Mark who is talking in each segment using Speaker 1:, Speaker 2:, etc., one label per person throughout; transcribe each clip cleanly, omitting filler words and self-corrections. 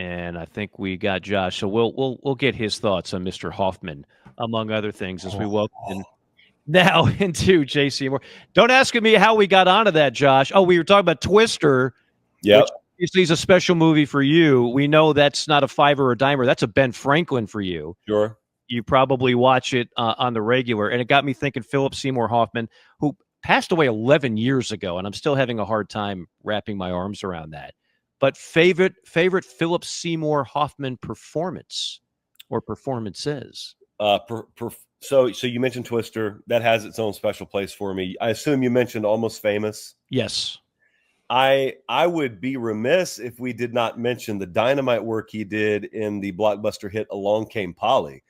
Speaker 1: and I think we got Josh. So we'll get his thoughts on Mr. Hoffman, among other things, as we welcome in now into J. Seymour. Don't ask me how we got onto that, Josh. Oh, we were talking about Twister, which obviously is a special movie for you. We know that's not a fiver or a dimer. That's a Ben Franklin for you.
Speaker 2: Sure.
Speaker 1: You probably watch it on the regular. And it got me thinking Philip Seymour Hoffman, who passed away 11 years ago, and I'm still having a hard time wrapping my arms around that. But favorite Philip Seymour Hoffman performance or performances?
Speaker 2: So you mentioned Twister. That has its own special place for me. I assume you mentioned Almost Famous.
Speaker 1: Yes.
Speaker 2: I would be remiss if we did not mention the dynamite work he did in the blockbuster hit Along Came Polly.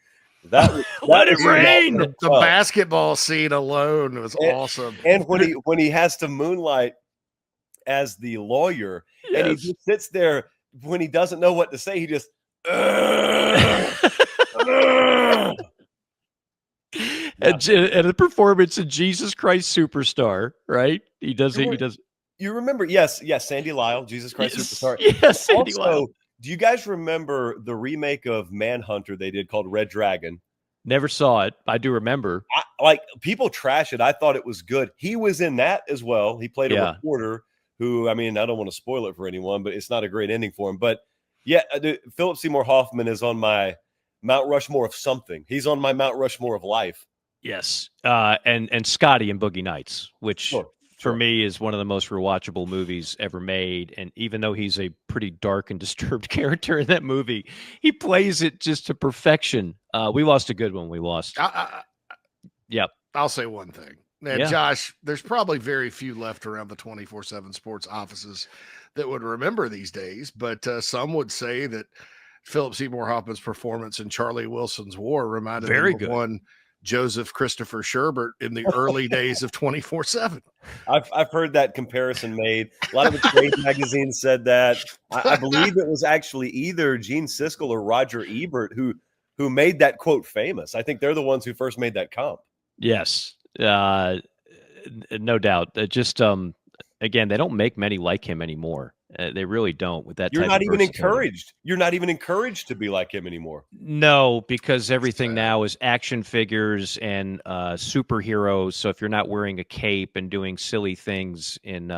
Speaker 1: Let it rain.
Speaker 3: The basketball scene alone was awesome.
Speaker 2: And when he has to moonlight as the lawyer, and he just sits there when he doesn't know what to say, he just
Speaker 1: and the performance of Jesus Christ Superstar, right? He does it. He does.
Speaker 2: You remember? Yes, Sandy Lyle, Jesus Christ Superstar.
Speaker 1: Yes, Sandy Lyle.
Speaker 2: Do you guys remember the remake of Manhunter they did called Red Dragon?
Speaker 1: Never saw it. I do remember.
Speaker 2: People trash it. I thought it was good. He was in that as well. He played a reporter who, I don't want to spoil it for anyone, but it's not a great ending for him. But yeah, Philip Seymour Hoffman is on my Mount Rushmore of something. He's on my Mount Rushmore of life.
Speaker 1: Yes. And Scotty and Boogie Nights, which for me is one of the most rewatchable movies ever made. And even though he's a pretty dark and disturbed character in that movie, he plays it just to perfection. We lost a good one. We lost. Yep.
Speaker 3: I'll say one thing. Man, Josh, there's probably very few left around the 24/7 Sports offices that would remember these days, but some would say that Philip Seymour Hoffman's performance in Charlie Wilson's War reminded them of one Joseph Christopher Sherbert in the early days of 24/7.
Speaker 2: I've heard that comparison made. A lot of the trade magazines said that. I believe it was actually either Gene Siskel or Roger Ebert who made that quote famous. I think they're the ones who first made that comp.
Speaker 1: Yes, no doubt. Just again, they don't make many like him anymore. They really don't. With that,
Speaker 2: You're not even encouraged. You're not even encouraged to be like him anymore.
Speaker 1: No, because everything now is action figures and superheroes. So if you're not wearing a cape and doing silly things in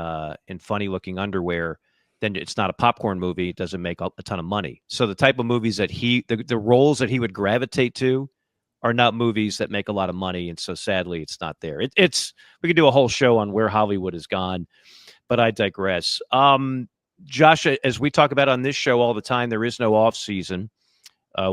Speaker 1: funny looking underwear, then it's not a popcorn movie. It doesn't make a ton of money. So the type of movies that the roles that he would gravitate to are not movies that make a lot of money. And so sadly, it's not there. We could do a whole show on where Hollywood has gone, but I digress. Josh, as we talk about on this show all the time, there is no off season.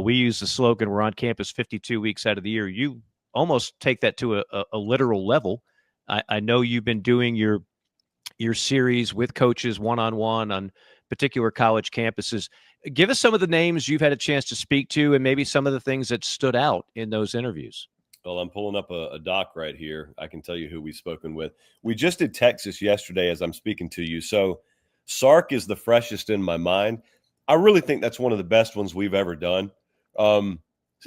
Speaker 1: We use the slogan, we're on campus 52 weeks out of the year. You almost take that to a literal level. I know you've been doing your series with coaches one-on-one on particular college campuses. Give us some of the names you've had a chance to speak to and maybe some of the things that stood out in those interviews.
Speaker 2: Well, I'm pulling up a doc right here. I can tell you who we've spoken with. We just did Texas yesterday as I'm speaking to you. So Sark is the freshest in my mind. I really think that's one of the best ones we've ever done.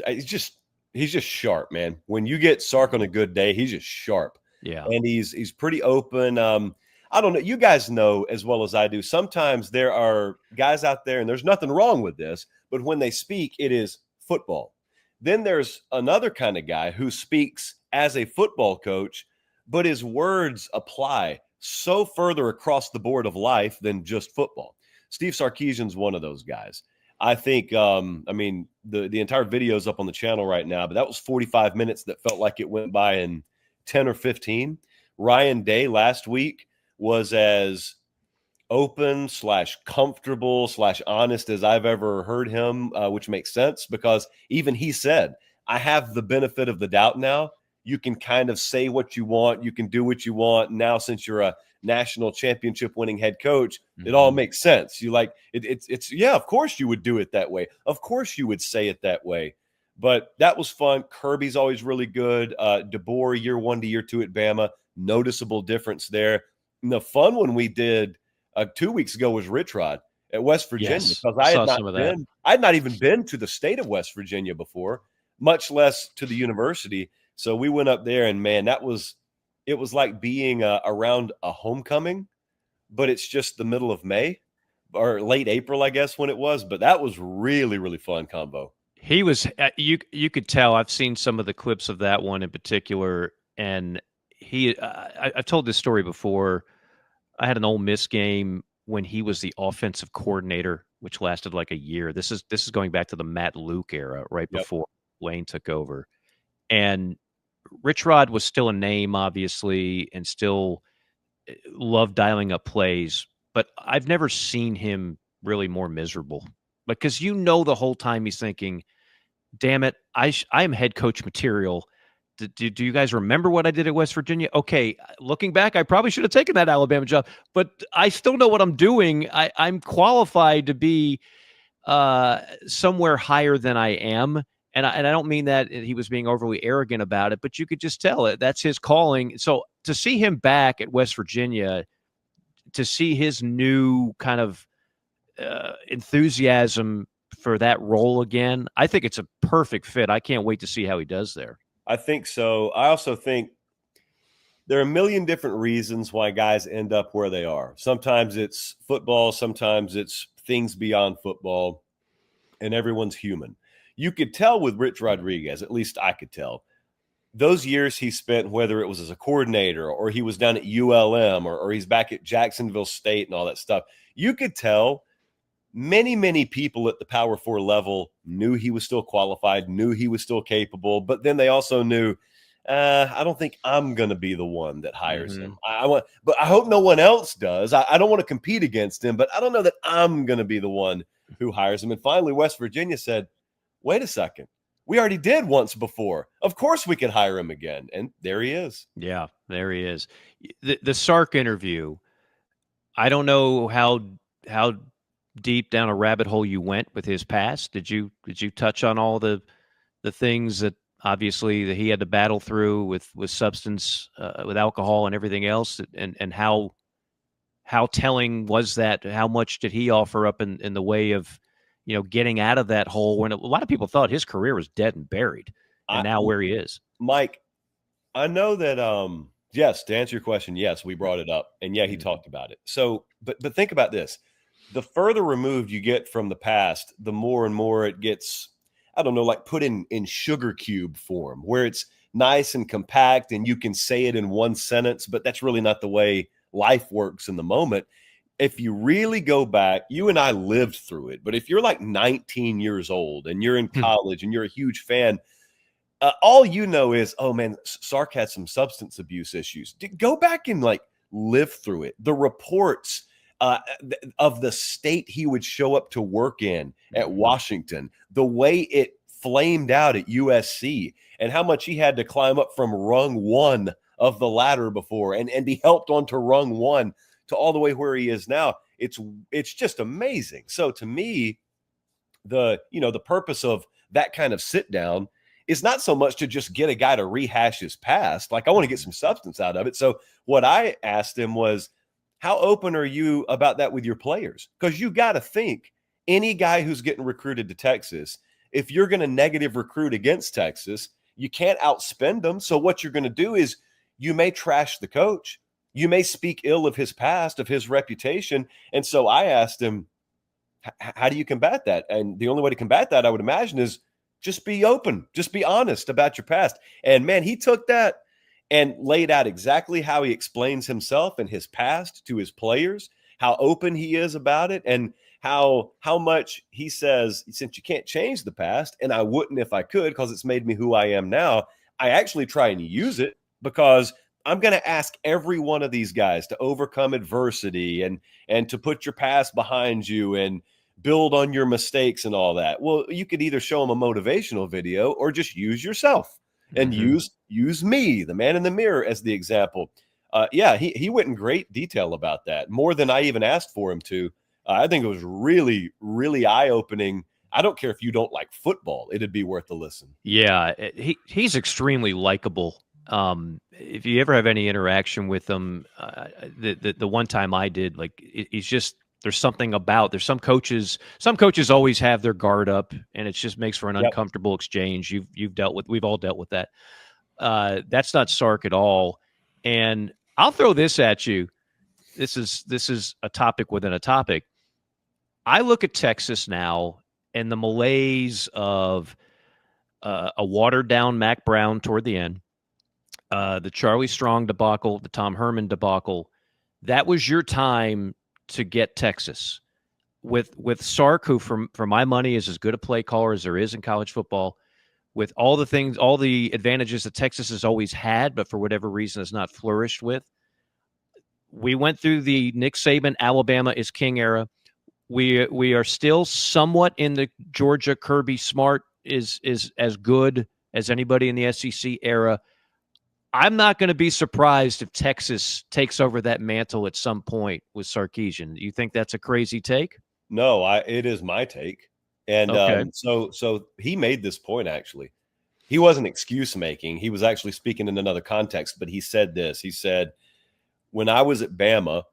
Speaker 2: He's just sharp, man. When you get Sark on a good day, he's just sharp.
Speaker 1: Yeah.
Speaker 2: And he's pretty open. I don't know. You guys know as well as I do. Sometimes there are guys out there, and there's nothing wrong with this, but when they speak, it is football. Then there's another kind of guy who speaks as a football coach, but his words apply so further across the board of life than just football. Steve Sarkisian's one of those guys. I think, the entire video is up on the channel right now, but that was 45 minutes that felt like it went by in 10 or 15. Ryan Day last week was as open / comfortable / honest as I've ever heard him, which makes sense because even he said, I have the benefit of the doubt now. You can kind of say what you want. You can do what you want. Now, since you're a national championship winning head coach, it all makes sense. You like it's of course you would do it that way. Of course you would say it that way. But that was fun. Kirby's always really good. DeBoer, year 1 to year 2 at Bama, noticeable difference there. And the fun one we did 2 weeks ago was Rich Rod at West Virginia, because I had not even been to the state of West Virginia before, much less to the university. So we went up there, and man, it was like being around a homecoming, but it's just the middle of May. or late April, I guess, when it was. But that was really, really fun combo.
Speaker 1: He was you could tell. I've seen some of the clips of that one in particular, and I've told this story before. I had an Ole Miss game when he was the offensive coordinator, which lasted like a year. This is going back to the Matt Luke era, right before Wayne took over. And Rich Rod was still a name, obviously, and still loved dialing up plays. But I've never seen him really more miserable, because the whole time he's thinking, damn it, I am head coach material. Do you guys remember what I did at West Virginia? Okay, looking back, I probably should have taken that Alabama job, but I still know what I'm doing. I'm qualified to be somewhere higher than I am. And I don't mean that he was being overly arrogant about it, but you could just tell it. That's his calling. So to see him back at West Virginia, to see his new kind of enthusiasm for that role again, I think it's a perfect fit. I can't wait to see how he does there.
Speaker 2: I think so. I also think there are a million different reasons why guys end up where they are. Sometimes it's football, sometimes it's things beyond football, and everyone's human. You could tell with Rich Rodriguez, at least I could tell, those years he spent, whether it was as a coordinator or he was down at ULM or he's back at Jacksonville State and all that stuff, you could tell many, many people at the Power 4 level knew he was still qualified, knew he was still capable, but then they also knew, I don't think I'm going to be the one that hires him. But I hope no one else does. I don't want to compete against him, but I don't know that I'm going to be the one who hires him. And finally, West Virginia said, wait a second. We already did once before. Of course we could hire him again. And there he is.
Speaker 1: Yeah, there he is. The Sark interview, I don't know how deep down a rabbit hole you went with his past. Did you touch on all the things that obviously that he had to battle through with substance, with alcohol and everything else, and how telling was that? How much did he offer up in the way of getting out of that hole when a lot of people thought his career was dead and buried, and now where he is?
Speaker 2: Mike, I know that yes, to answer your question, yes, we brought it up, and yeah, he talked about it. So, but think about this. The further removed you get from the past, the more and more it gets, I don't know, like put in sugar cube form, where it's nice and compact and you can say it in one sentence, but that's really not the way life works in the moment. If you really go back, you and I lived through it, but if you're like 19 years old and you're in college and you're a huge fan, all you know is, oh man, Sark had some substance abuse issues. Go back and like live through it. The reports of the state he would show up to work in at Washington, the way it flamed out at USC, and how much he had to climb up from rung one of the ladder before and be helped onto rung one to all the way where he is now. It's just amazing. So to me, the purpose of that kind of sit down is not so much to just get a guy to rehash his past. Like, I want to get some substance out of it. So what I asked him was, how open are you about that with your players? Because you got to think, any guy who's getting recruited to Texas, if you're going to negative recruit against Texas, you can't outspend them. So what you're going to do is you may trash the coach. You may speak ill of his past, of his reputation. And so I asked him, how do you combat that? And the only way to combat that, I would imagine, is just be open, just be honest about your past. And man, he took that and laid out exactly how he explains himself and his past to his players, how open he is about it, and how much he says, since you can't change the past, and I wouldn't if I could because it's made me who I am now, I actually try and use it because I'm going to ask every one of these guys to overcome adversity and to put your past behind you and build on your mistakes and all that. Well, you could either show them a motivational video or just use yourself and use me, the man in the mirror, as the example. He went in great detail about that, more than I even asked for him to. I think it was really, really eye-opening. I don't care if you don't like football. It'd be worth a listen.
Speaker 1: Yeah, he's extremely likable. If you ever have any interaction with him, the one time I did, like, he's just, there's something about, there's some coaches always have their guard up, and it just makes for an uncomfortable exchange. We've all dealt with that. That's not Sark at all. And I'll throw this at you. This is a topic within a topic. I look at Texas now and the malaise of a watered-down Mac Brown toward the end, the Charlie Strong debacle, the Tom Herman debacle. That was your time to get Texas. With Sark, who for my money is as good a play caller as there is in college football, with all the things, all the advantages that Texas has always had, but for whatever reason has not flourished with. We went through the Nick Saban, Alabama is king era. We are still somewhat in the Georgia Kirby Smart is as good as anybody in the SEC era. I'm not going to be surprised if Texas takes over that mantle at some point with Sarkeesian. You think that's a crazy take?
Speaker 2: No, it is my take. And
Speaker 1: okay.
Speaker 2: So he made this point, actually. He wasn't excuse making. He was actually speaking in another context, but he said this. He said, when I was at Bama,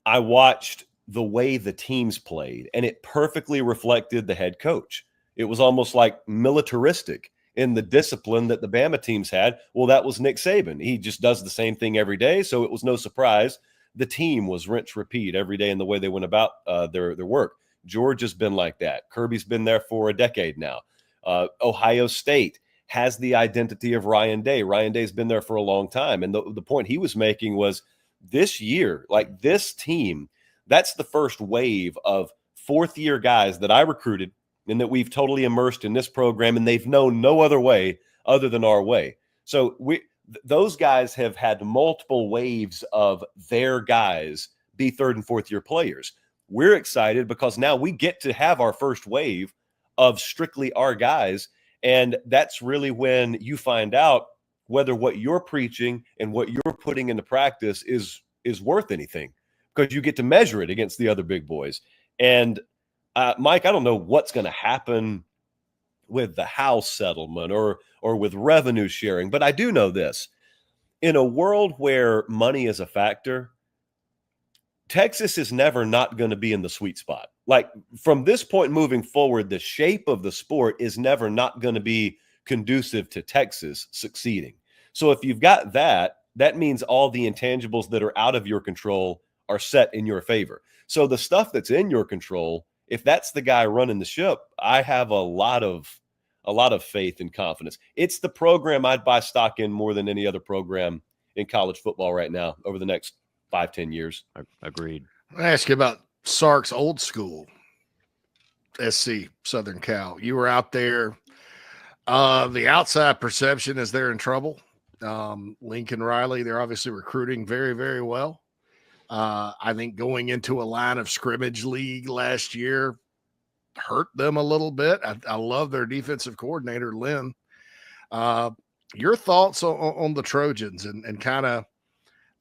Speaker 2: I watched the way the teams played, and it perfectly reflected the head coach. It was almost like militaristic in the discipline that the Bama teams had. Well, that was Nick Saban. He just does the same thing every day, so it was no surprise. The team was rinse repeat every day in the way they went about their work. Georgia's been like that. Kirby's been there for a decade now. Ohio State has the identity of Ryan Day. Ryan Day's been there for a long time. And the point he was making was this year, like this team, that's the first wave of fourth-year guys that I recruited and that we've totally immersed in this program, and they've known no other way other than our way. So those guys have had multiple waves of their guys be third and fourth year players. We're excited because now we get to have our first wave of strictly our guys. And that's really when you find out whether what you're preaching and what you're putting into practice is worth anything, because you get to measure it against the other big boys. And Mike, I don't know what's going to happen with the house settlement or with revenue sharing, but I do know this. In a world where money is a factor, Texas is never not going to be in the sweet spot. Like from this point moving forward, the shape of the sport is never not going to be conducive to Texas succeeding. So if you've got that, that means all the intangibles that are out of your control are set in your favor. So the stuff that's in your control, if that's the guy running the ship, I have a lot of faith and confidence. It's the program I'd buy stock in more than any other program in college football right now over the next 5-10 years.
Speaker 1: Agreed.
Speaker 3: I ask you about Sark's old school, SC, Southern Cal. You were out there. The outside perception is they're in trouble. Lincoln Riley, they're obviously recruiting very, very well. I think going into a line of scrimmage league last year hurt them a little bit. I love their defensive coordinator, Lynn. Your thoughts on the Trojans and kind of,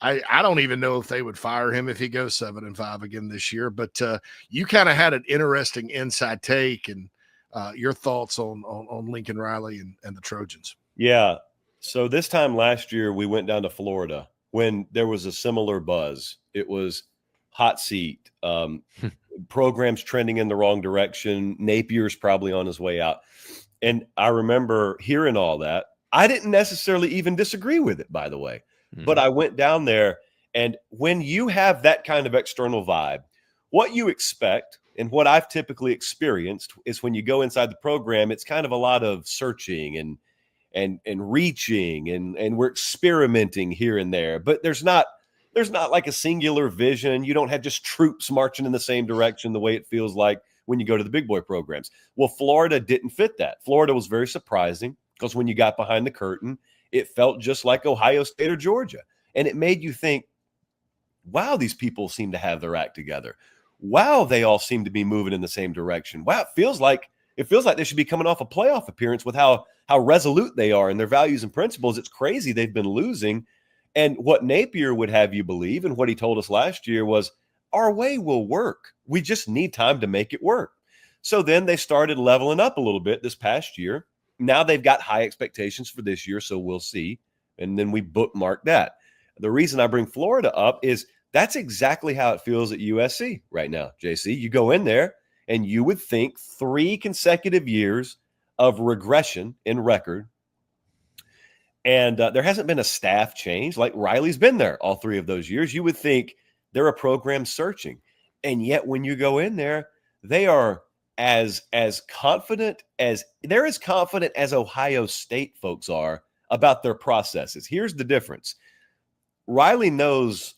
Speaker 3: I don't even know if they would fire him if he goes 7-5 again this year, but you kind of had an interesting inside take and your thoughts on Lincoln Riley and the Trojans.
Speaker 2: Yeah. So this time last year, we went down to Florida when there was a similar buzz. It was hot seat, programs trending in the wrong direction. Napier's probably on his way out. And I remember hearing all that. I didn't necessarily even disagree with it, by the way. But I went down there, and when you have that kind of external vibe, what you expect and what I've typically experienced is when you go inside the program, it's kind of a lot of searching and reaching and we're experimenting here and there. But there's not like a singular vision. You don't have just troops marching in the same direction the way it feels like when you go to the big boy programs. Well, Florida didn't fit that. Florida was very surprising because when you got behind the curtain, it felt just like Ohio State or Georgia. And it made you think, wow, these people seem to have their act together. Wow, they all seem to be moving in the same direction. Wow, it feels like they should be coming off a playoff appearance with how resolute they are in their values and principles. It's crazy they've been losing. And what Napier would have you believe, and what he told us last year, was our way will work. We just need time to make it work. So then they started leveling up a little bit this past year. Now they've got high expectations for this year, so we'll see. And then we bookmark that. The reason I bring Florida up is that's exactly how it feels at USC right now, JC. You go in there, and you would think 3 consecutive years of regression in record. And there hasn't been a staff change. Like Riley's been there all 3 of those years. You would think they're a program searching. And yet when you go in there, they are as confident as Ohio State folks are about their processes. Here's the difference. Riley knows,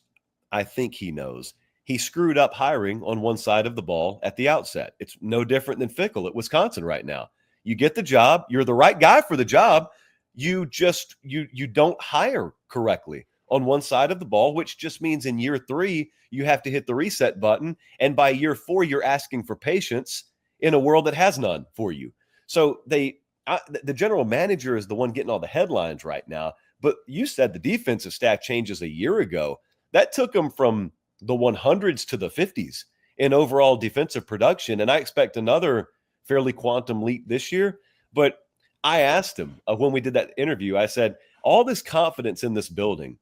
Speaker 2: I think he knows, he screwed up hiring on one side of the ball at the outset. It's no different than Fickle at Wisconsin right now. You get the job, you're the right guy for the job. You just you don't hire correctly on one side of the ball, which just means in year 3 you have to hit the reset button, and by year 4 you're asking for patience in a world that has none for you. So the general manager is the one getting all the headlines right now. But you said the defensive staff changes a year ago. That took them from the 100s to the 50s in overall defensive production, and I expect another fairly quantum leap this year. But I asked him when we did that interview, I said, all this confidence in this building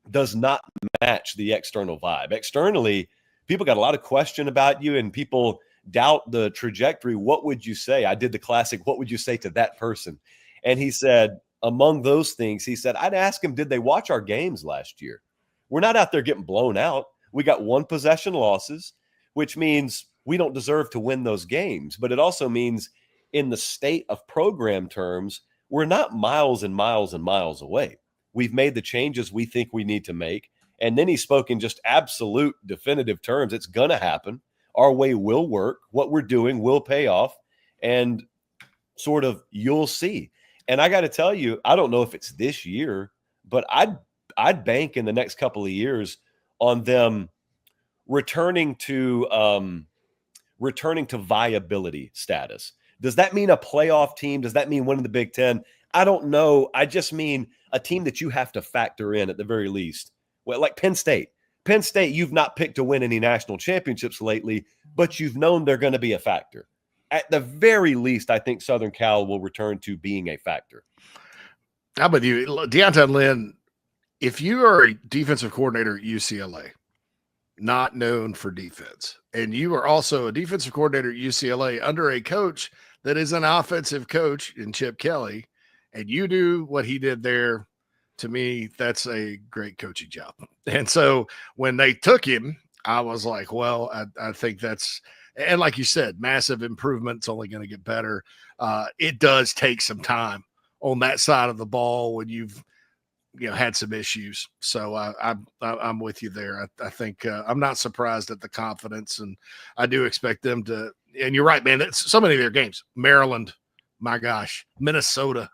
Speaker 2: does not match the external vibe. Externally, people got a lot of question about you, and people doubt the trajectory. What would you say? I did the classic, what would you say to that person? And he said, among those things, he said, I'd ask him, did they watch our games last year? We're not out there getting blown out. We got 1 possession losses, which means we don't deserve to win those games. But it also means in the state of program terms, we're not miles and miles and miles away. We've made the changes we think we need to make. And then he spoke in just absolute definitive terms. It's going to happen. Our way will work. What we're doing will pay off. And sort of you'll see. And I got to tell you, I don't know if it's this year, but I'd bank in the next couple of years on them returning to viability status. Does that mean a playoff team? Does that mean winning the Big Ten? I don't know. I just mean a team that you have to factor in at the very least. Well, like Penn State. Penn State, you've not picked to win any national championships lately, but you've known they're going to be a factor. At the very least, I think Southern Cal will return to being a factor.
Speaker 3: I'm with you. Deontay Lynn, if you are a defensive coordinator at UCLA, not known for defense, and you are also a defensive coordinator at UCLA under a coach that is an offensive coach in Chip Kelly, and you do what he did there, to me, that's a great coaching job. And so when they took him, I was like, well, I think that's, and like you said, massive improvement. It's only going to get better. It does take some time on that side of the ball when you've had some issues. So I'm with you there. I think I'm not surprised at the confidence, and I do expect them to. And you're right, man. That's so many of their games. Maryland, my gosh, Minnesota,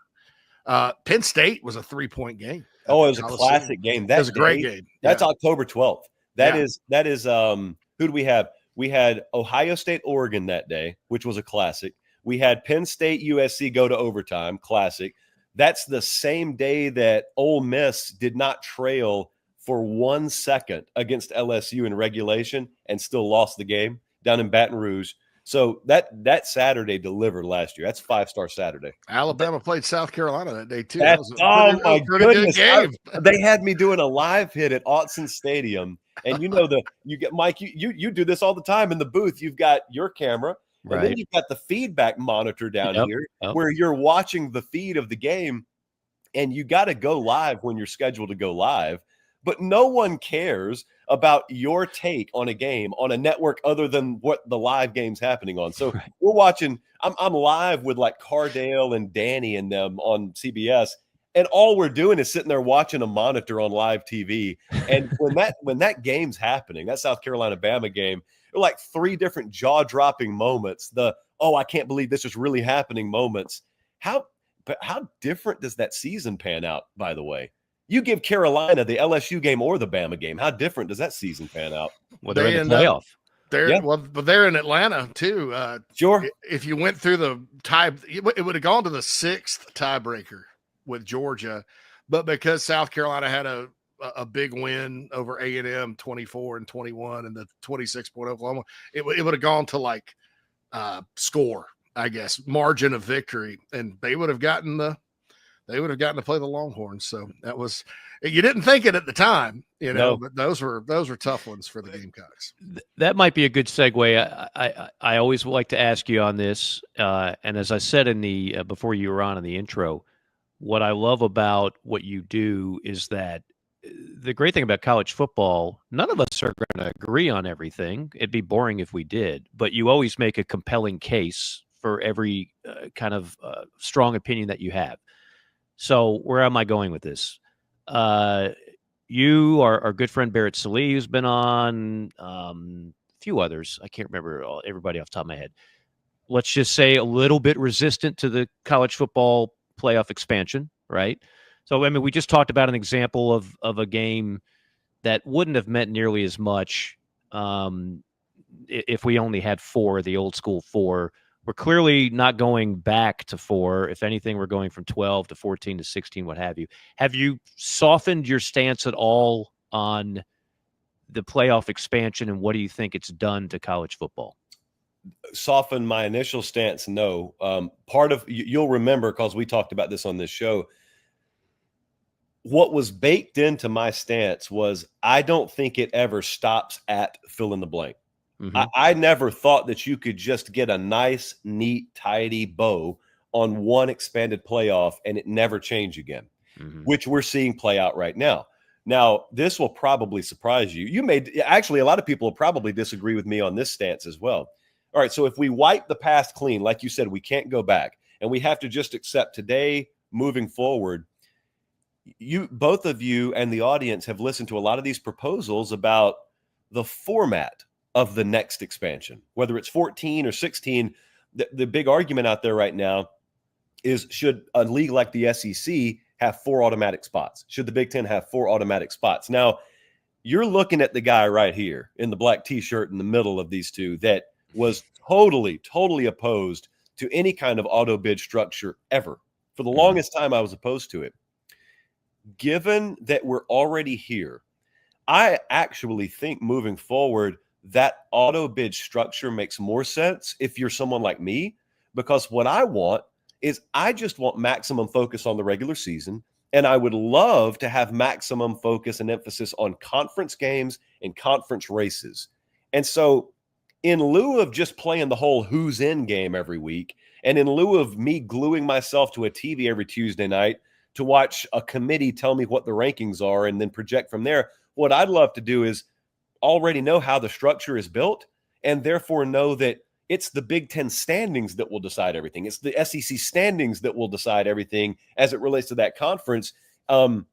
Speaker 3: Penn State was a 3-point game.
Speaker 2: Oh, it was a classic game. That
Speaker 3: was a great game.
Speaker 2: That's October 12th. That is. Who do we have? We had Ohio State, Oregon that day, which was a classic. We had Penn State, USC go to overtime, classic. That's the same day that Ole Miss did not trail for 1 second against LSU in regulation and still lost the game down in Baton Rouge. So that Saturday delivered last year. That's 5-star Saturday.
Speaker 3: Alabama played South Carolina that day too.
Speaker 2: Oh my goodness! They had me doing a live hit at Autzen Stadium, and you get Mike. You do this all the time in the booth. You've got your camera, and then you've got the feedback monitor down here where you're watching the feed of the game, and you got to go live when you're scheduled to go live. But no one cares about your take on a game on a network other than what the live game's happening on. So we're watching. I'm live with like Cardale and Danny and them on CBS, and all we're doing is sitting there watching a monitor on live TV. And when that game's happening, that South Carolina Bama game, there are like 3 different jaw-dropping moments. I can't believe this is really happening moments. How different does that season pan out, by the way? You give Carolina the LSU game or the Bama game. How different does that season pan out?
Speaker 1: Well, they're in the playoff.
Speaker 3: But they're in Atlanta too.
Speaker 2: Sure.
Speaker 3: If you went through the tie, it would have gone to the 6th tiebreaker with Georgia, but because South Carolina had a big win over A&M 24-21 and the 26-point Oklahoma, it would have gone to like score, I guess, margin of victory, and they would have gotten to play the Longhorns. So that was, you didn't think it at the time, but those were tough ones for the Gamecocks.
Speaker 1: That might be a good segue. I always like to ask you on this. And as I said in the, before you were on in the intro, what I love about what you do is that the great thing about college football, none of us are going to agree on everything. It'd be boring if we did, but you always make a compelling case for every kind of strong opinion that you have. So where am I going with this? You, our good friend Barrett Sallee, who's been on, a few others. I can't remember everybody off the top of my head. Let's just say a little bit resistant to the college football playoff expansion, right? So, I mean, we just talked about an example of a game that wouldn't have meant nearly as much if we only had four, the old school four. We're clearly not going back to four. If anything, we're going from 12 to 14 to 16, what have you. Have you softened your stance at all on the playoff expansion, and what do you think it's done to college football?
Speaker 2: Soften my initial stance, no. Part of, you'll remember, because we talked about this on this show, what was baked into my stance was I don't think it ever stops at fill in the blank. Mm-hmm. I never thought that you could just get a nice, neat, tidy bow on one expanded playoff and it never change again, which we're seeing play out right now. Now, this will probably surprise you. Actually, a lot of people will probably disagree with me on this stance as well. All right, so if we wipe the past clean, like you said, we can't go back, and we have to just accept today moving forward. Both of you and the audience have listened to a lot of these proposals about the format of the next expansion, whether it's 14 or 16. The big argument out there right now is, should a league like the SEC have 4 automatic spots? Should the Big Ten have 4 automatic spots? Now, you're looking at the guy right here in the black T-shirt in the middle of these two that was totally opposed to any kind of auto bid structure ever. For the longest time, I was opposed to it. Given that we're already here, I actually think moving forward, that auto bid structure makes more sense if you're someone like me, because what I want is I just want maximum focus on the regular season, and I would love to have maximum focus and emphasis on conference games and conference races. And so in lieu of just playing the whole who's in game every week, and in lieu of me gluing myself to a TV every Tuesday night to watch a committee tell me what the rankings are and then project from there, what I'd love to do is already know how the structure is built, and therefore know that it's the Big Ten standings that will decide everything. It's the SEC standings that will decide everything as it relates to that conference. So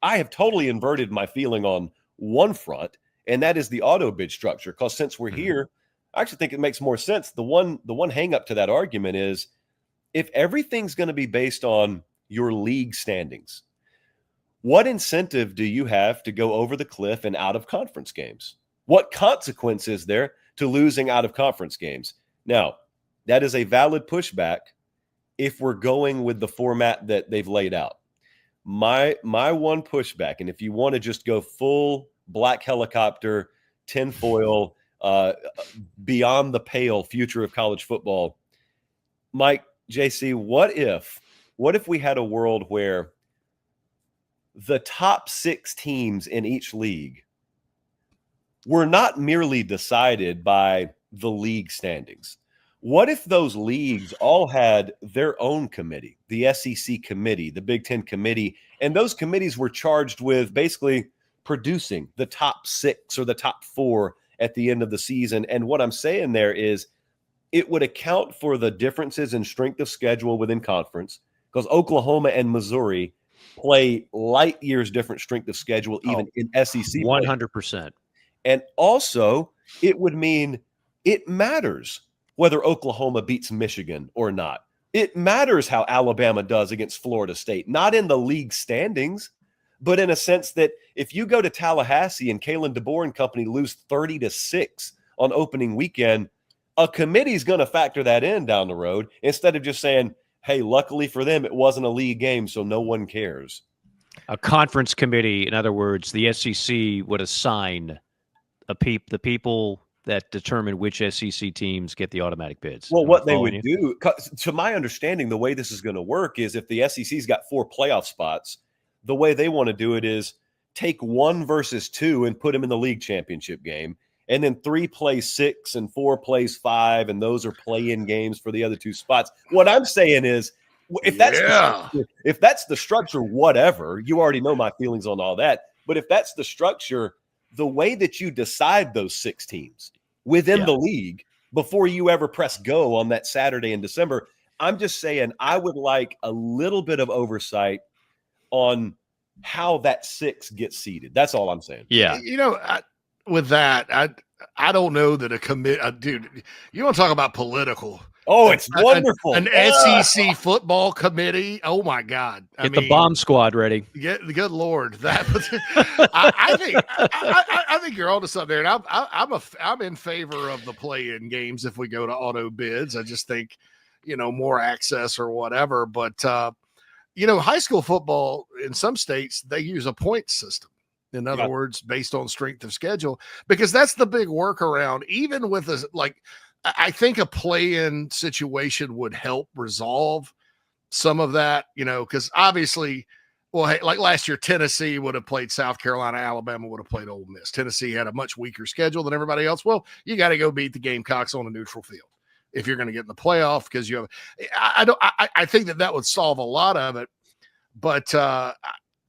Speaker 2: I have totally inverted my feeling on one front, and that is the auto bid structure. Because since we're here, I actually think it makes more sense. The one hang up to that argument is, if everything's going to be based on your league standings, what incentive do you have to go over the cliff in out of conference games? What consequence is there to losing out of conference games? Now, that is a valid pushback if we're going with the format that they've laid out. My one pushback, and if you want to just go full black helicopter, tinfoil, beyond the pale future of college football, Mike, JC, what if we had a world where the top 6 teams in each league were not merely decided by the league standings? What if those leagues all had their own committee, the SEC committee, the Big Ten committee, and those committees were charged with basically producing the top 6 or the top 4 at the end of the season? And what I'm saying there is, it would account for the differences in strength of schedule within conference, because Oklahoma and Missouri play light years different strength of schedule, even in SEC.
Speaker 1: 100%.
Speaker 2: And also, it would mean it matters whether Oklahoma beats Michigan or not. It matters how Alabama does against Florida State, not in the league standings, but in a sense that if you go to Tallahassee and Kalen DeBoer and company lose 30-6 on opening weekend, a committee is going to factor that in down the road, instead of just saying, hey, luckily for them, it wasn't a league game, so no one cares.
Speaker 1: A conference committee, in other words, the SEC would assign the people that determine which SEC teams get the automatic bids.
Speaker 2: Well, what they would do, to my understanding, the way this is going to work is, if the SEC's got 4 playoff spots, the way they want to do it is take 1 versus 2 and put them in the league championship game. And then 3 plays 6 and 4 plays 5, and those are play-in games for the other 2 spots. What I'm saying is, If that's the structure, whatever, you already know my feelings on all that. But if that's the structure, the way that you decide those 6 teams within the league before you ever press go on that Saturday in December, I'm just saying I would like a little bit of oversight on how that 6 gets seeded. That's all I'm saying.
Speaker 1: Yeah.
Speaker 3: With that, I don't know that dude, you want to talk about political.
Speaker 2: Oh, it's wonderful.
Speaker 3: An SEC football committee. Oh my God.
Speaker 1: Get the bomb squad ready.
Speaker 3: Good Lord. I think you're onto something there. And I'm in favor of the play-in games if we go to auto bids. I just think, more access or whatever. But, high school football in some states, they use a point system. In other words, based on strength of schedule, because that's the big workaround. Even with I think a play-in situation would help resolve some of that, because obviously, hey, like last year, Tennessee would have played South Carolina, Alabama would have played Ole Miss. Tennessee had a much weaker schedule than everybody else. Well, you got to go beat the Gamecocks on a neutral field if you're going to get in the playoff, because you have. I think that would solve a lot of it, but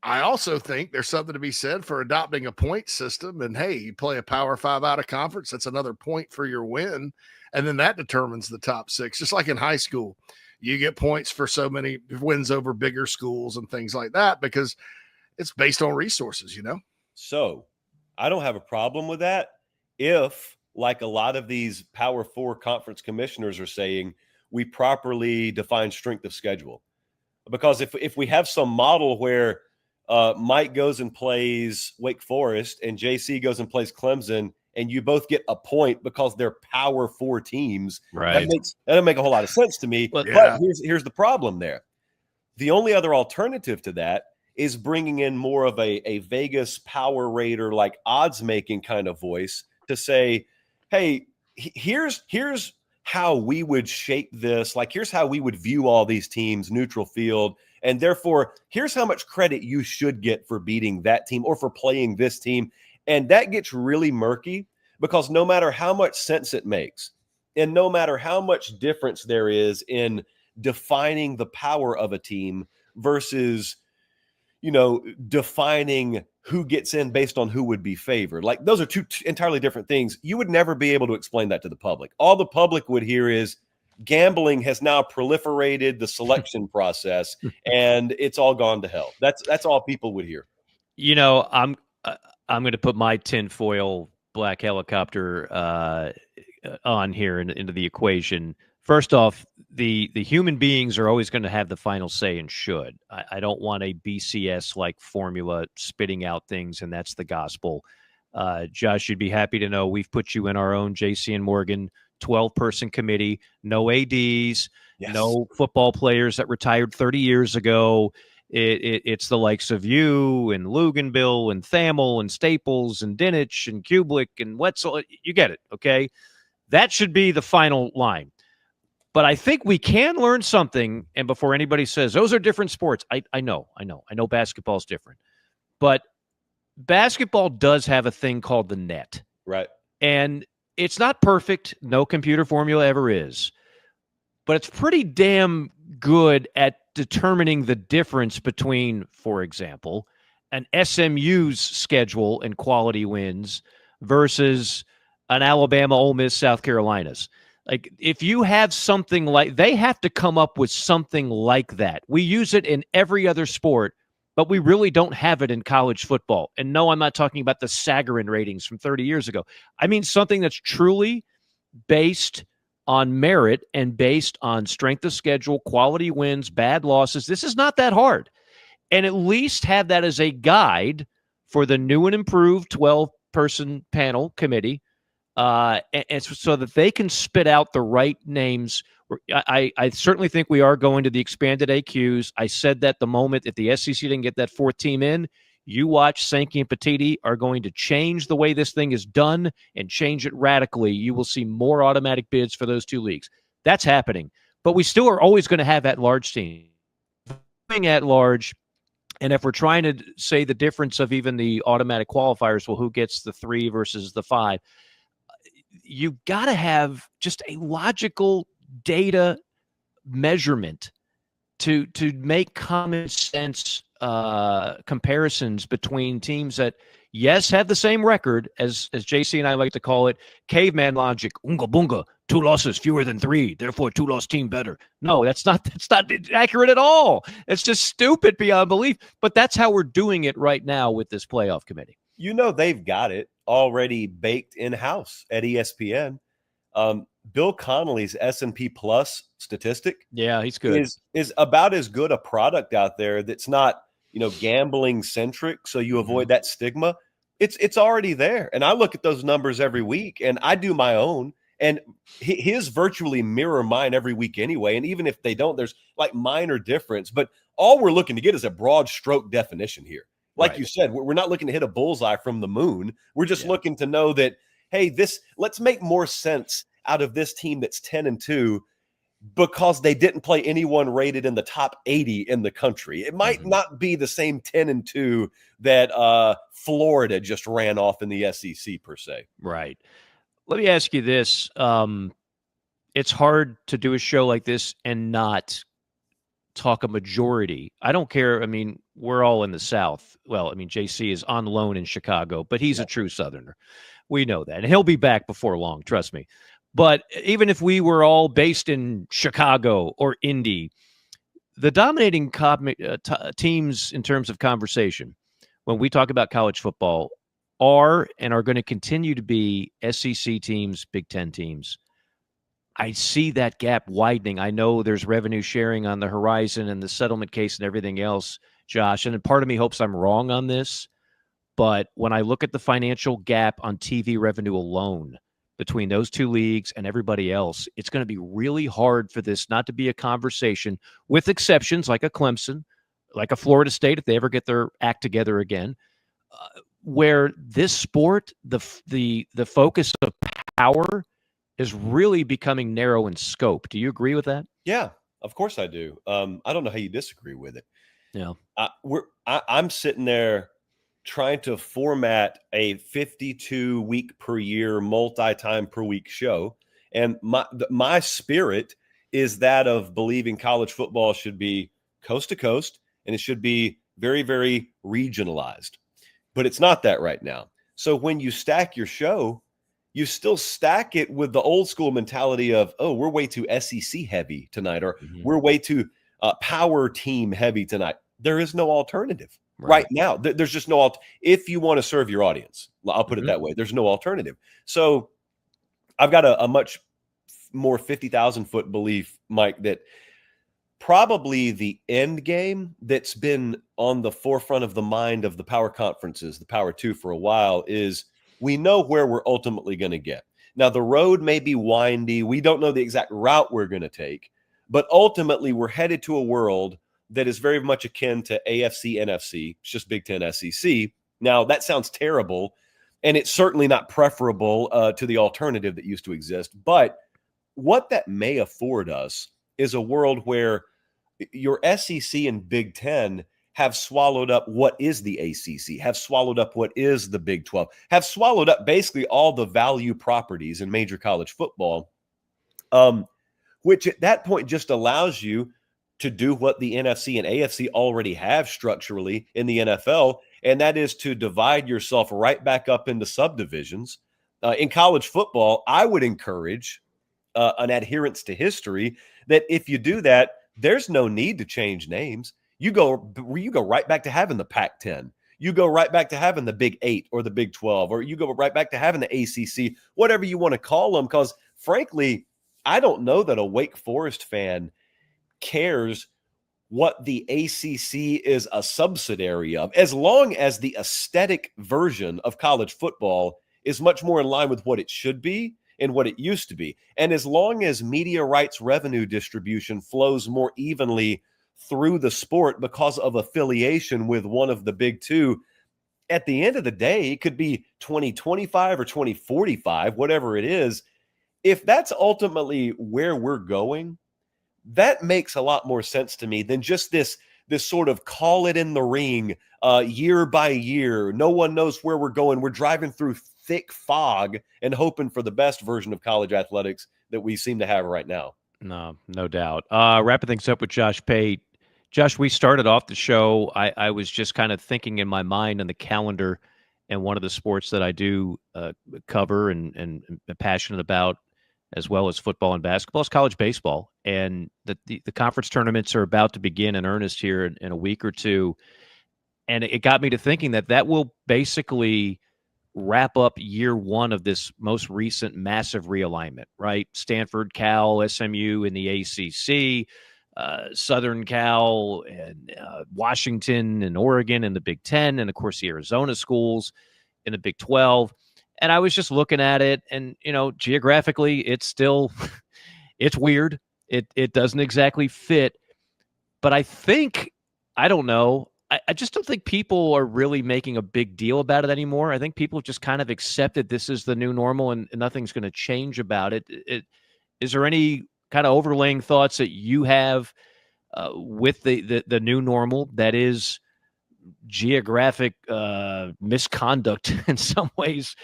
Speaker 3: I also think there's something to be said for adopting a point system. And hey, you play a Power 5 out of conference, that's another point for your win. And then that determines the top 6. Just like in high school, you get points for so many wins over bigger schools and things like that, because it's based on resources,
Speaker 2: So I don't have a problem with that if, like a lot of these Power 4 conference commissioners are saying, we properly define strength of schedule. Because if we have some model where Mike goes and plays Wake Forest and JC goes and plays Clemson, and you both get a point because they're Power 4 teams,
Speaker 1: right?
Speaker 2: That doesn't make a whole lot of sense to me. But here's the problem there. The only other alternative to that is bringing in more of a Vegas power rater, like odds making kind of voice to say, hey, here's how we would shape this. Like, here's how we would view all these teams, neutral field. And therefore, here's how much credit you should get for beating that team or for playing this team. And that gets really murky, because no matter how much sense it makes, and no matter how much difference there is in defining the power of a team versus, defining who gets in based on who would be favored. Like, those are two entirely different things. You would never be able to explain that to the public. All the public would hear is gambling has now proliferated the selection process and it's all gone to hell. That's all people would hear.
Speaker 1: I'm going to put my tinfoil black helicopter on here into the equation. First off, the human beings are always going to have the final say and should. I don't want a BCS-like formula spitting out things, and that's the gospel. Josh, you'd be happy to know we've put you in our own JC and Morgan 12-person committee, no ADs, no football players that retired 30 years ago. It's the likes of you and Luganbill and Thamel and Staples and Dinich and Kublick and Wetzel. You get it, okay? That should be the final line. But I think we can learn something, and before anybody says, those are different sports, I know basketball's different. But basketball does have a thing called the net.
Speaker 2: Right.
Speaker 1: And it's not perfect. No computer formula ever is. But it's pretty damn good at determining the difference between, for example, an SMU's schedule and quality wins versus an Alabama, Ole Miss, South Carolina's. Like, if you have something like, they have to come up with something like that. We use it in every other sport, but we really don't have it in college football. And no, I'm not talking about the Sagarin ratings from 30 years ago. I mean something that's truly based on merit and based on strength of schedule, quality wins, bad losses. This is not that hard. And at least have that as a guide for the new and improved 12-person panel committee, and so that they can spit out the right names. I certainly think we are going to the expanded AQs. I said that the moment if the SEC didn't get that 4th team in, you watch Sankey and Pate are going to change the way this thing is done and change it radically. You will see more automatic bids for those 2 leagues. That's happening. But we still are always going to have at-large teams. At large, and if we're trying to say the difference of even the automatic qualifiers, well, who gets the 3 versus the 5, you got to have just a logical data measurement to make common sense comparisons between teams that, yes, have the same record as JC and I like to call it, caveman logic, unga bunga, 2 losses, fewer than 3, therefore 2-loss team better. No, that's not accurate at all. It's just stupid beyond belief. But that's how we're doing it right now with this playoff committee.
Speaker 2: They've got it already baked in-house at ESPN. Bill Connolly's S&P Plus statistic,
Speaker 1: yeah, he's good,
Speaker 2: is about as good a product out there that's not, gambling centric, so you avoid that stigma. It's already there, and I look at those numbers every week, and I do my own, and his virtually mirror mine every week anyway. And even if they don't, there's like minor difference, but all we're looking to get is a broad stroke definition here. Like you said, we're not looking to hit a bullseye from the moon. We're just looking to know that, hey, let's make more sense out of this team that's 10-2 because they didn't play anyone rated in the top 80 in the country. It might not be the same 10-2 that Florida just ran off in the SEC per se.
Speaker 1: Right. Let me ask you this. It's hard to do a show like this and not talk a majority. I don't care. I mean, we're all in the South. Well, I mean, JC is on loan in Chicago, but he's a true Southerner. We know that. And he'll be back before long, trust me. But even if we were all based in Chicago or Indy, the dominating teams in terms of conversation, when we talk about college football, are and are going to continue to be SEC teams, Big Ten teams. I see that gap widening. I know there's revenue sharing on the horizon and the settlement case and everything else, Josh. And part of me hopes I'm wrong on this. But when I look at the financial gap on TV revenue alone between those two leagues and everybody else, it's going to be really hard for this not to be a conversation, with exceptions like a Clemson, like a Florida State, if they ever get their act together again, where this sport, the focus of power is really becoming narrow in scope. Do you agree with that?
Speaker 2: Yeah, of course I do. I don't know how you disagree with it.
Speaker 1: Yeah,
Speaker 2: I'm sitting there trying to format a 52-week per year, multi-time per week show, and my spirit is that of believing college football should be coast to coast, and it should be very, very regionalized. But it's not that right now. So when you stack your show, you still stack it with the old school mentality of, oh, we're way too SEC heavy tonight, or we're way too power team heavy tonight. There is no alternative right now. There's just no if you want to serve your audience, I'll put it that way. There's no alternative. So I've got a much more 50,000 foot belief, Mike, that probably the end game that's been on the forefront of the mind of the power conferences, the Power Two, for a while, is we know where we're ultimately going to get. Now, the road may be windy. We don't know the exact route we're going to take, but ultimately we're headed to a world that is very much akin to AFC, NFC. It's just Big Ten, SEC. Now, that sounds terrible, and it's certainly not preferable to the alternative that used to exist. But what that may afford us is a world where your SEC and Big Ten have swallowed up what is the ACC, have swallowed up what is the Big 12, have swallowed up basically all the value properties in major college football, which at that point just allows you to do what the NFC and AFC already have structurally in the NFL, and that is to divide yourself right back up into subdivisions. In college football, I would encourage an adherence to history that if you do that, there's no need to change names. You go right back to having the Pac-10. You go right back to having the Big 8 or the Big 12, or you go right back to having the ACC, whatever you want to call them. Because frankly, I don't know that a Wake Forest fan cares what the ACC is a subsidiary of, as long as the aesthetic version of college football is much more in line with what it should be and what it used to be. And as long as media rights revenue distribution flows more evenly through the sport because of affiliation with one of the big two, at the end of the day, it could be 2025 or 2045, whatever it is. If that's ultimately where we're going, that makes a lot more sense to me than just this sort of call it in the ring year by year. No one knows where we're going. We're driving through thick fog and hoping for the best version of college athletics that we seem to have right now.
Speaker 1: No doubt. Wrapping things up with Josh Pate. Josh, we started off the show. I was just kind of thinking in my mind on the calendar, and one of the sports that I do cover and am passionate about, as well as football and basketball, is college baseball. And the conference tournaments are about to begin in earnest here in a week or two. And it got me to thinking that will basically wrap up year one of this most recent massive realignment, right? Stanford, Cal, SMU in the ACC, Southern Cal and Washington and Oregon in the Big Ten, and of course the Arizona schools in the Big 12. And I was just looking at it, and geographically, it's still it's weird. It doesn't exactly fit, but I don't know. I just don't think people are really making a big deal about it anymore. I think people have just kind of accepted this is the new normal, and nothing's going to change about it. Is there any kind of overlaying thoughts that you have with the new normal that is geographic misconduct in some ways,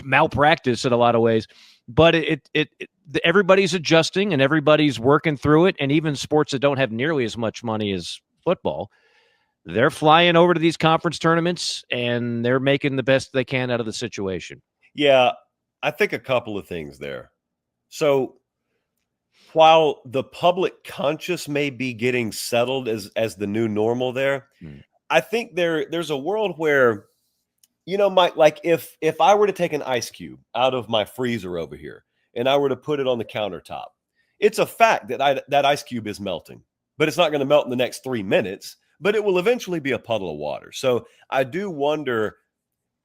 Speaker 1: malpractice in a lot of ways, but everybody's adjusting and everybody's working through it, and even sports that don't have nearly as much money as football, they're flying over to these conference tournaments and they're making the best they can out of the situation.
Speaker 2: Yeah, I think a couple of things there. So while the public conscious may be getting settled as the new normal there, I think there's a world where, Mike, like if I were to take an ice cube out of my freezer over here and I were to put it on the countertop, it's a fact that that ice cube is melting, but it's not going to melt in the next 3 minutes, but it will eventually be a puddle of water. So I do wonder,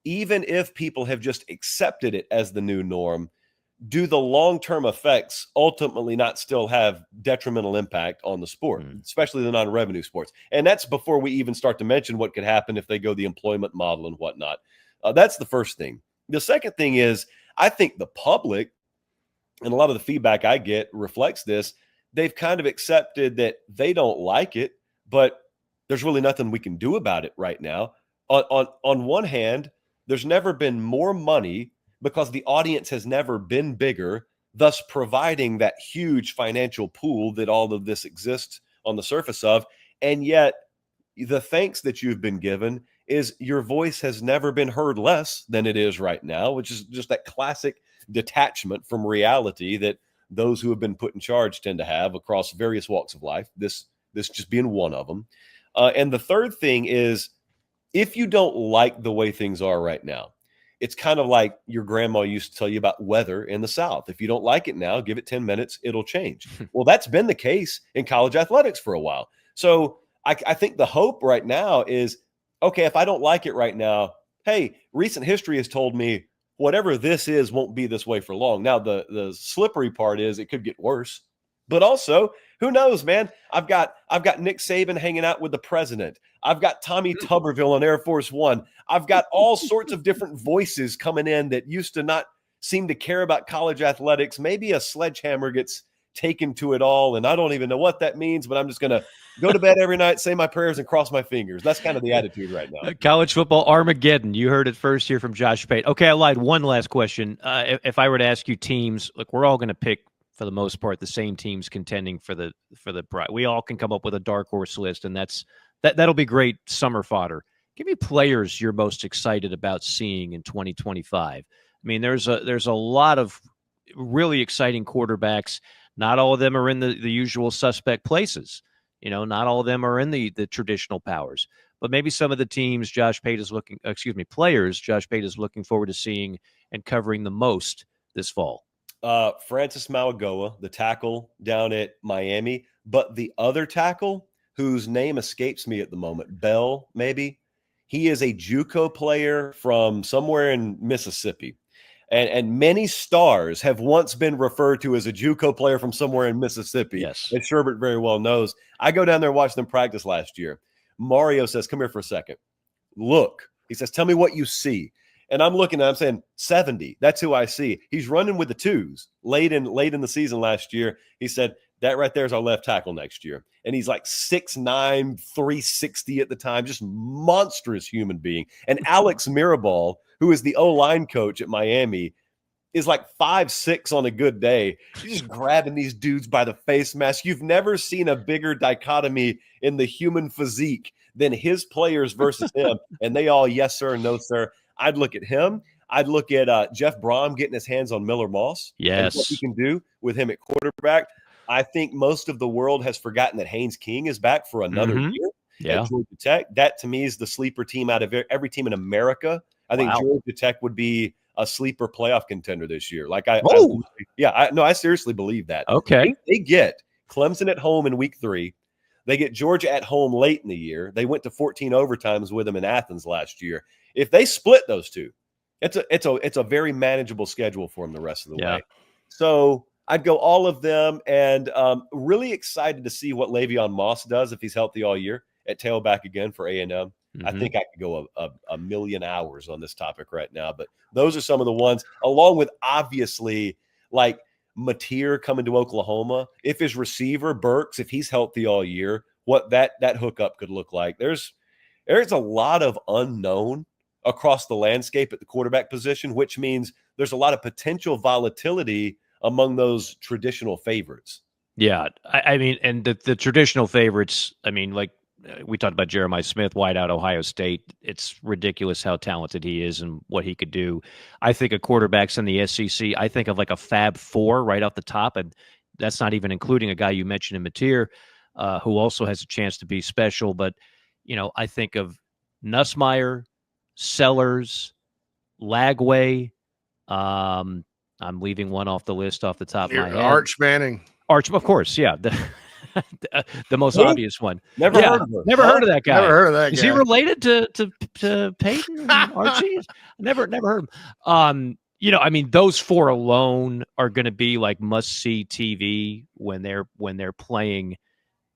Speaker 2: even if people have just accepted it as the new norm, do the long-term effects ultimately not still have detrimental impact on the sport, especially the non-revenue sports? And that's before we even start to mention what could happen if they go the employment model and whatnot. That's the first thing. The second thing is, I think the public, and a lot of the feedback I get reflects this, they've kind of accepted that they don't like it, but there's really nothing we can do about it right now. On one hand, there's never been more money because the audience has never been bigger, thus providing that huge financial pool that all of this exists on the surface of. And yet the thanks that you've been given is your voice has never been heard less than it is right now, which is just that classic detachment from reality that those who have been put in charge tend to have across various walks of life, this just being one of them. And the third thing is, if you don't like the way things are right now, it's kind of like your grandma used to tell you about weather in the South. If you don't like it now, give it 10 minutes, it'll change. Well, that's been the case in college athletics for a while. So I think the hope right now is, okay, if I don't like it right now, hey, recent history has told me whatever this is won't be this way for long. Now, the slippery part is it could get worse. But also, who knows, man? I've got Nick Saban hanging out with the president. I've got Tommy Tuberville on Air Force One. I've got all sorts of different voices coming in that used to not seem to care about college athletics. Maybe a sledgehammer gets taken to it all, and I don't even know what that means, but I'm just going to go to bed every night, say my prayers, and cross my fingers. That's kind of the attitude right now.
Speaker 1: College football Armageddon. You heard it first here from Josh Pate. Okay, I lied. One last question. If I were to ask you teams, look, we're all going to pick, for the most part, the same teams contending for the prize. We all can come up with a dark horse list, and that'll be great summer fodder. Give me players you're most excited about seeing in 2025. I mean, there's a lot of really exciting quarterbacks. Not all of them are in the usual suspect places. Not all of them are in the traditional powers. But maybe some of the teams players Josh Pate is looking forward to seeing and covering the most this fall.
Speaker 2: Francis Mauigoa, the tackle down at Miami, but the other tackle whose name escapes me at the moment, Bell, maybe. He is a JUCO player from somewhere in Mississippi. And many stars have once been referred to as a JUCO player from somewhere in Mississippi.
Speaker 1: Yes.
Speaker 2: And Sherbert very well knows. I go down there and watch them practice last year. Mario says, come here for a second. Look. He says, tell me what you see. And I'm looking, and I'm saying 70. That's who I see. He's running with the twos late in the season last year. He said, that right there is our left tackle next year. And he's like 6'9", 360 at the time, just monstrous human being. And Alex Mirabal, who is the O-line coach at Miami, is like 5'6" on a good day. You're just grabbing these dudes by the face mask. You've never seen a bigger dichotomy in the human physique than his players versus him. And they all, yes, sir, no, sir. I'd look at him. I'd look at Jeff Brom getting his hands on Miller Moss.
Speaker 1: Yes.
Speaker 2: And what he can do with him at quarterback. I think most of the world has forgotten that Haynes King is back for another year at Georgia Tech. That, to me, is the sleeper team out of every team in America. I think Georgia Tech would be a sleeper playoff contender this year. I seriously believe that.
Speaker 1: Okay.
Speaker 2: They get Clemson at home in week 3. They get Georgia at home late in the year. They went to 14 overtimes with them in Athens last year. If they split those two, it's a very manageable schedule for them the rest of the way. So I'd go all of them, and really excited to see what Le'Veon Moss does if he's healthy all year at tailback again for A&M. I think I could go a million hours on this topic right now, but those are some of the ones, along with obviously like Mateer coming to Oklahoma. If his receiver Burks, if he's healthy all year, what that hookup could look like. There's a lot of unknown across the landscape at the quarterback position, which means there's a lot of potential volatility among those traditional favorites.
Speaker 1: Yeah, I mean, and the traditional favorites, I mean, like we talked about Jeremiah Smith, wideout Ohio State. It's ridiculous how talented he is and what he could do. I think of quarterbacks in the SEC, I think of like a Fab Four right off the top, and that's not even including a guy you mentioned in Mateer, who also has a chance to be special. But, I think of Nussmeier, Sellers, Lagway. I'm leaving one off the list off the top of my head.
Speaker 3: Arch Manning.
Speaker 1: Arch, of course, yeah. The most obvious one.
Speaker 2: Never heard of him.
Speaker 1: Never heard of that guy.
Speaker 3: Never heard of that guy.
Speaker 1: Is he related to Peyton and Archie? Never heard him. I mean, those four alone are going to be like must-see TV when they're playing.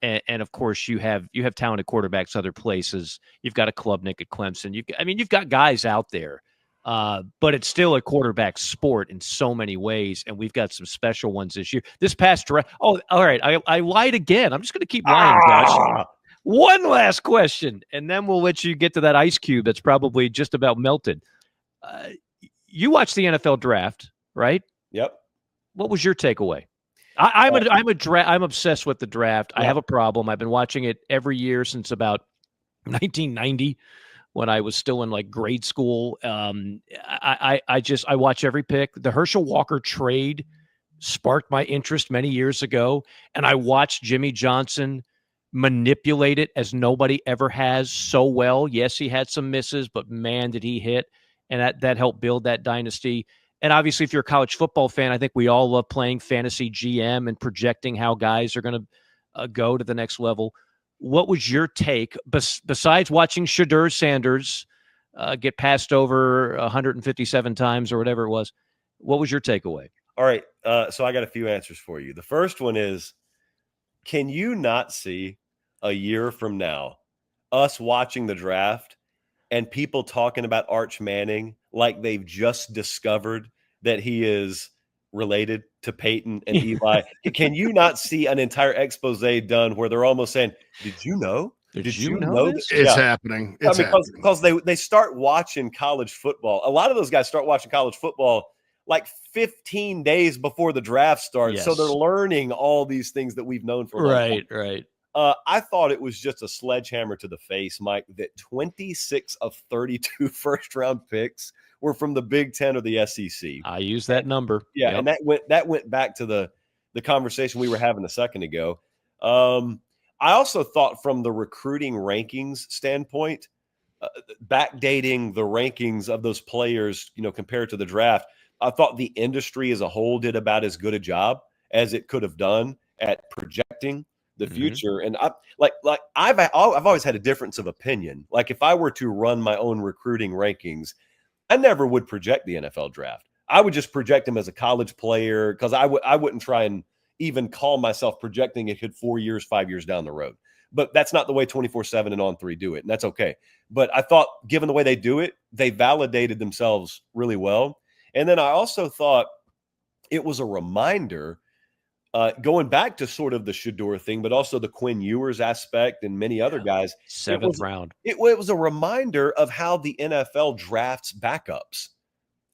Speaker 1: And of course, you have talented quarterbacks other places. You've got a Klubnik at Clemson. You've got guys out there. But it's still a quarterback sport in so many ways, and we've got some special ones this year. This past draft. Oh, all right. I lied again. I'm just going to keep lying, Josh. One last question, and then we'll let you get to that ice cube that's probably just about melted. You watched the NFL draft, right?
Speaker 2: Yep.
Speaker 1: What was your takeaway? I'm obsessed with the draft. Yeah. I have a problem. I've been watching it every year since about 1990. When I was still in like grade school. I watch every pick. The Herschel Walker trade sparked my interest many years ago, and I watched Jimmy Johnson manipulate it as nobody ever has so well. Yes, he had some misses, but man, did he hit, and that helped build that dynasty. And obviously, if you're a college football fan, I think we all love playing fantasy GM and projecting how guys are going to go to the next level. What was your take, besides watching Shadur Sanders get passed over 157 times or whatever it was? What was your takeaway?
Speaker 2: All right, so I got a few answers for you. The first one is, can you not see a year from now us watching the draft and people talking about Arch Manning like they've just discovered that he is related to Peyton and Eli? Can you not see an entire expose done where they're almost saying, did you know? Did you know this?
Speaker 3: It's happening.
Speaker 2: Because they start watching college football. A lot of those guys start watching college football like 15 days before the draft starts. Yes. So they're learning all these things that we've known for a long time.
Speaker 1: Right.
Speaker 2: I thought it was just a sledgehammer to the face, Mike, that 26 of 32 first-round picks were from the Big Ten or the SEC.
Speaker 1: I use that number.
Speaker 2: Yeah, yep. And that went back to the conversation we were having a second ago. I also thought from the recruiting rankings standpoint, backdating the rankings of those players, compared to the draft, I thought the industry as a whole did about as good a job as it could have done at projecting the future. And I've always had a difference of opinion. Like if I were to run my own recruiting rankings, I never would project the NFL draft. I would just project him as a college player because I wouldn't try and even call myself projecting it could 4 years, 5 years down the road. But that's not the way 24/7 and On3 do it, and that's okay. But I thought, given the way they do it, they validated themselves really well. And then I also thought it was a reminder, going back to sort of the Shadur thing, but also the Quinn Ewers aspect and many other guys.
Speaker 1: Seventh round.
Speaker 2: It was a reminder of how the NFL drafts backups.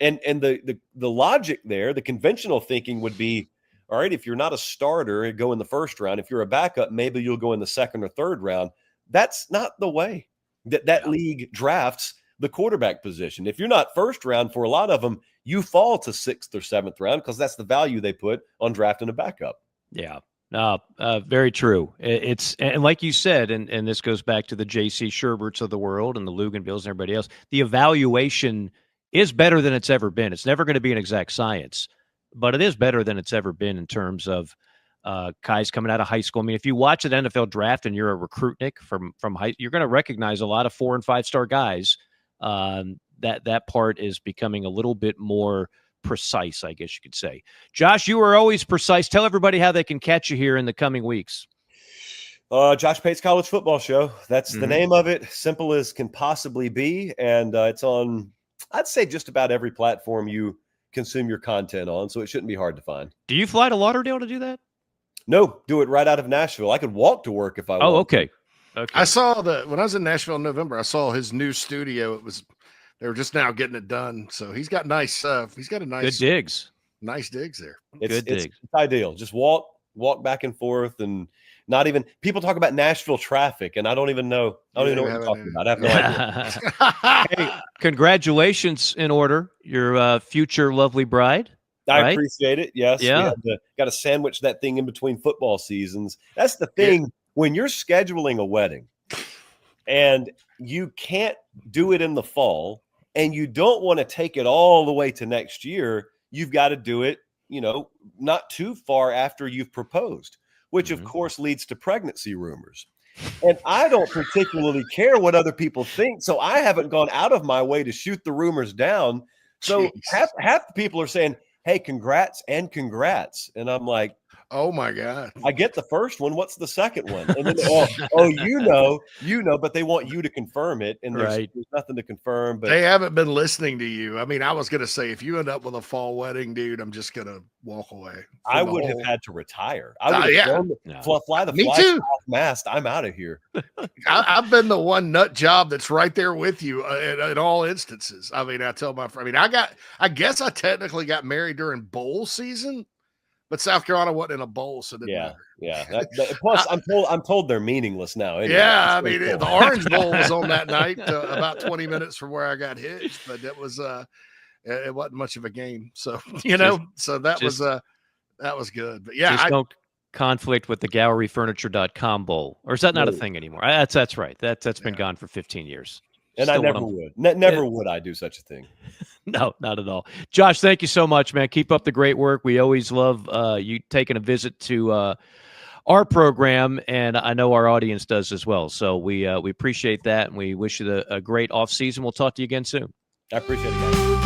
Speaker 2: And the logic there, the conventional thinking would be, all right, if you're not a starter, go in the first round. If you're a backup, maybe you'll go in the second or third round. That's not the way that league drafts the quarterback position. If you're not first round, for a lot of them, you fall to sixth or seventh round because that's the value they put on drafting a backup.
Speaker 1: Yeah. Very true. It's and like you said, and this goes back to the J.C. Sherberts of the world and the Luganvilles and everybody else, the evaluation is better than it's ever been. It's never going to be an exact science, but it is better than it's ever been in terms of guys coming out of high school. I mean, if you watch an NFL draft and you're a recruitnik from high, you're going to recognize a lot of 4- and 5-star guys. That part is becoming a little bit more precise, I guess you could say. Josh, you are always precise. Tell everybody how they can catch you here in the coming weeks.
Speaker 2: Josh Pate's College Football Show. That's the name of it. Simple as can possibly be. And it's on, I'd say, just about every platform you consume your content on. So it shouldn't be hard to find. Do
Speaker 1: you fly to Lauderdale to do that?
Speaker 2: No, do it right out of Nashville. I could walk to work if I want.
Speaker 1: Oh, okay.
Speaker 3: I saw when I was in Nashville in November, I saw his new studio. They were just now getting it done. So he's got he's got a nice
Speaker 1: good digs.
Speaker 3: Nice digs there.
Speaker 2: It's ideal. Just walk back and forth, and not even people talk about Nashville traffic, and I don't even know. I don't even know what you're talking about. I have no
Speaker 1: idea. Hey, congratulations in order. Your future lovely bride.
Speaker 2: I appreciate it. Yes. Yeah. Got to sandwich that thing in between football seasons. That's the thing. Yeah. When you're scheduling a wedding and you can't do it in the fall and you don't want to take it all the way to next year, you've got to do it, not too far after you've proposed, which of course leads to pregnancy rumors. And I don't particularly care what other people think. So I haven't gone out of my way to shoot the rumors down. So half the people are saying, hey, congrats and congrats. And I'm like,
Speaker 3: oh my God.
Speaker 2: I get the first one. What's the second one? And then, but they want you to confirm it. And there's nothing to confirm. But
Speaker 3: they haven't been listening to you. I mean, I was going to say, if you end up with a fall wedding, dude, I'm just going to walk away.
Speaker 2: I would have had to retire. I would have fly the fly off mast. I'm out of here.
Speaker 3: I've been the one nut job that's right there with you in all instances. I mean, I tell my friend, I guess I technically got married during bowl season. But South Carolina wasn't in a bowl, so it didn't matter.
Speaker 2: Yeah. Plus, I'm told they're meaningless now. Anyway.
Speaker 3: Yeah, I mean, the Orange Bowl was on that night, about 20 minutes from where I got hitched, but it wasn't much of a game. So that was good. But yeah,
Speaker 1: don't conflict with the GalleryFurniture.com Bowl, or is that not a thing anymore? That's right. That's been gone for 15 years.
Speaker 2: And I never would. Never would I do such a thing.
Speaker 1: No, not at all. Josh, thank you so much, man. Keep up the great work. We always love you taking a visit to our program, and I know our audience does as well. So we appreciate that, and we wish you a great off season. We'll talk to you again soon.
Speaker 2: I appreciate it, guys.